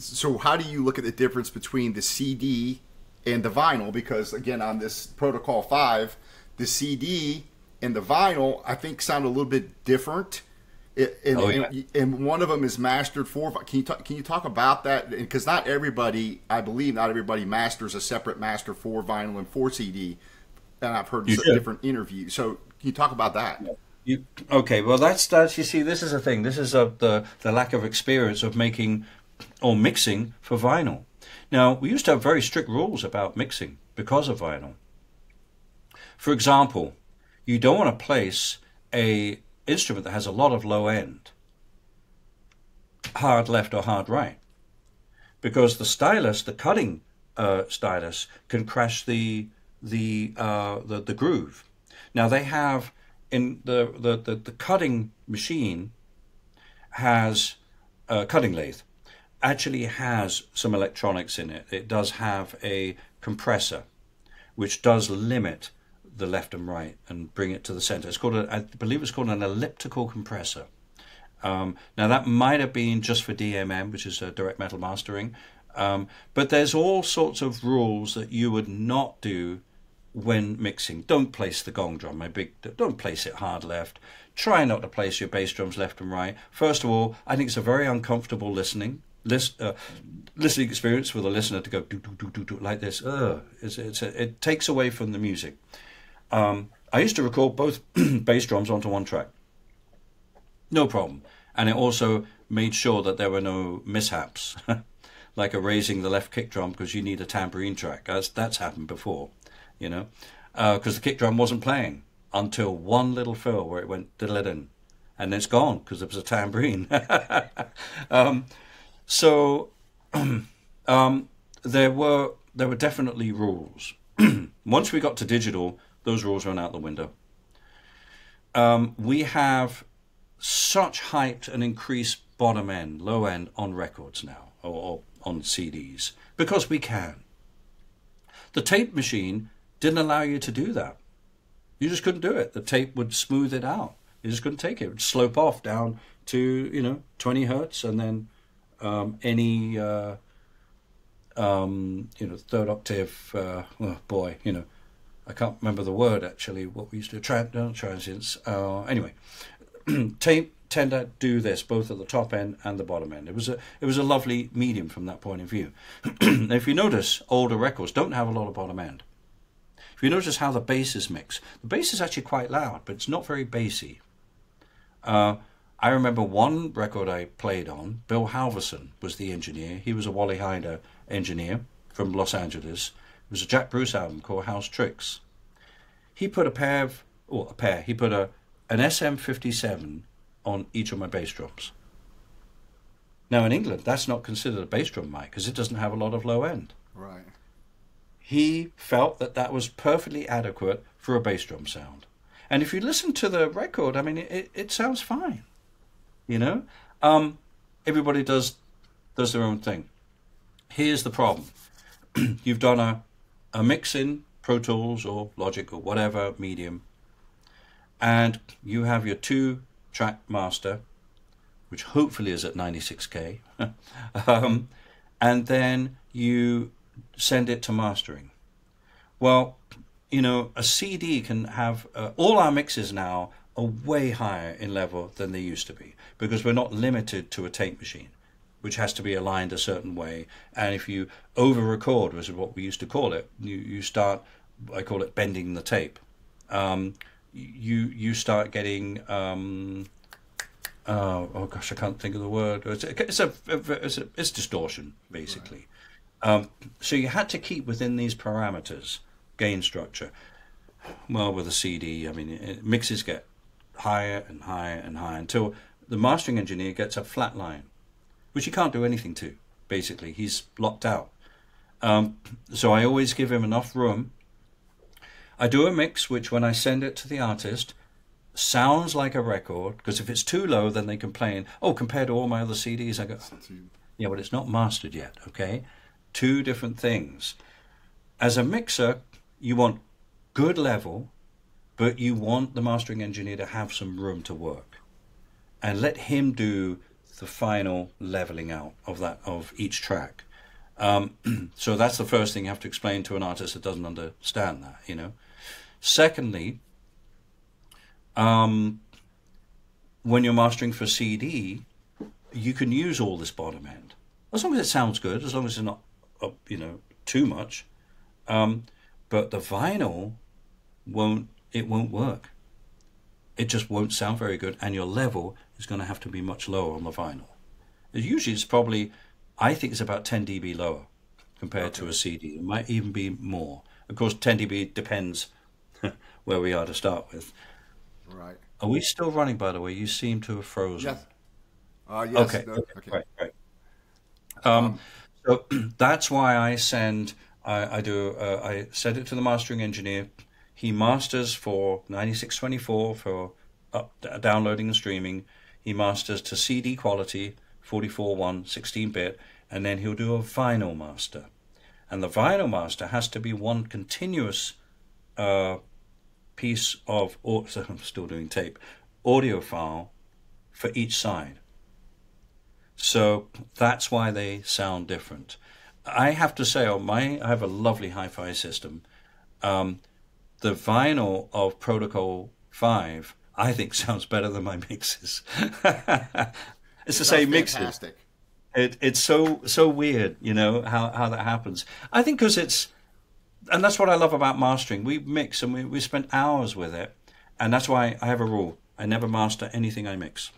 So how do you look at the difference between the CD and the vinyl? Because again, on this Protocol 5, the CD and the vinyl, I think, sound a little bit different. And one of them is mastered for. Can you talk about that? Because not everybody, I believe, not everybody masters a separate master for vinyl and for CD. And I've heard different interviews. So can you talk about that? Okay, well that's you see, this is a thing. This is the lack of experience of making or mixing for vinyl. Now, we used to have very strict rules about mixing because of vinyl. For example, you don't want to place a instrument that has a lot of low end hard left or hard right, because the stylus, the cutting stylus, can crash the groove. Now they have in the cutting machine has cutting lathe actually has some electronics in it. It does have a compressor which does limit the left and right and bring it to the center. It's called I believe it's called an elliptical compressor. Now that might have been just for DMM, which is direct metal mastering, but there's all sorts of rules that you would not do when mixing. Don't place the gong drum, don't place it hard left. Try not to place your bass drums left and right. First of all, I think it's a very uncomfortable listening experience for the listener to go do do do do do like this. It takes away from the music. I used to record both bass drums onto one track, no problem, and it also made sure that there were no mishaps, like erasing the left kick drum because you need a tambourine track. That's happened before, because the kick drum wasn't playing until one little fill where it went diddle-din, and it's gone because there was a tambourine. So there were definitely rules. Once we got to digital, those rules went out the window. We have such hyped and increased bottom end, low end on records now, or on CDs, because we can. The tape machine didn't allow you to do that. You just couldn't do it. The tape would smooth it out. You just couldn't take it. It would slope off down to 20 hertz, and then any third octave. I can't remember the word actually. What we used to transients. Anyway, tape tend to do this both at the top end and the bottom end. It was a lovely medium from that point of view. If you notice, older records don't have a lot of bottom end. If you notice how the basses mix, the bass is actually quite loud, but it's not very bassy. I remember one record I played on, Bill Halverson was the engineer. He was a Wally Hyder engineer from Los Angeles. It was a Jack Bruce album called House Tricks. He put an SM57 on each of my bass drums. Now in England, that's not considered a bass drum mic because it doesn't have a lot of low end. Right. He felt that was perfectly adequate for a bass drum sound. And if you listen to the record, I mean, it sounds fine. Everybody does their own thing. Here's the problem. You've done a mix in Pro Tools or Logic or whatever medium, and you have your 2-track master, which hopefully is at 96K, and then you send it to mastering. Well, a CD can have all our mixes now are way higher in level than they used to be because we're not limited to a tape machine, which has to be aligned a certain way. And if you over-record, which is what we used to call it, you start, I call it bending the tape. You start getting, oh gosh, I can't think of the word. It's distortion, basically. Right. So you had to keep within these parameters, gain structure. Well, with a CD, I mean, mixes get higher and higher and higher until the mastering engineer gets a flat line, which he can't do anything to, basically. He's locked out. So I always give him enough room. I do a mix, which when I send it to the artist, sounds like a record, because if it's too low, then they complain, compared to all my other CDs, I go, yeah, but it's not mastered yet, okay? Two different things. As a mixer, you want good level, but you want the mastering engineer to have some room to work. And let him do the final leveling out of each track. So that's the first thing you have to explain to an artist that doesn't understand that, you know. Secondly, when you're mastering for CD, you can use all this bottom end as long as it sounds good, as long as it's not, you know, too much. But the vinyl won't work. It just won't sound very good, and your level is going to have to be much lower on the vinyl. Usually it's probably, I think it's about 10 dB lower compared to a CD. It might even be more. Of course, 10 dB depends where we are to start with. Right. Are we still running, by the way? You seem to have frozen. Yes. Yes. Okay. No, okay. Right. So that's why I send it to the mastering engineer. He masters for 9624 for downloading and streaming. He masters to CD quality, 44.1, 16-bit, and then he'll do a vinyl master. And the vinyl master has to be one continuous piece of, so I'm still doing tape, audio file for each side. So that's why they sound different. I have to say, I have a lovely hi-fi system. The vinyl of Protocol 5, I think, sounds better than my mixes. It's the same mixes. It's so weird, you know, how that happens. I think because and that's what I love about mastering. We mix and we spend hours with it, and that's why I have a rule. I never master anything I mix.